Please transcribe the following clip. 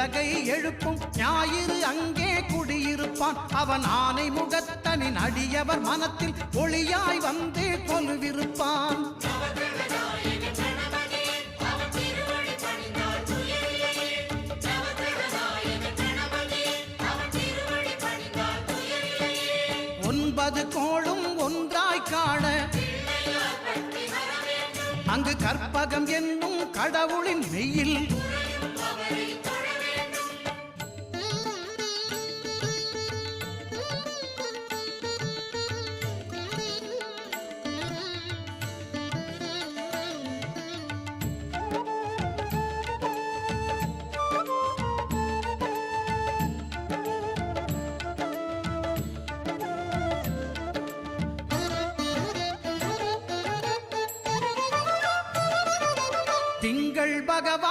உலகை எழுப்பும் ஞாயிறு அங்கே குடியிருப்பான். அவன் ஆனை முகத்தனின் அடியவர் மனத்தில் ஒளியாய் வந்து கொலுவிருப்பான். ஒன்பது கோளும் ஒன்றாய் காண அங்கு கற்பகம் என்னும் கடவுளின் மெய்யில் திங்கள் பகவான்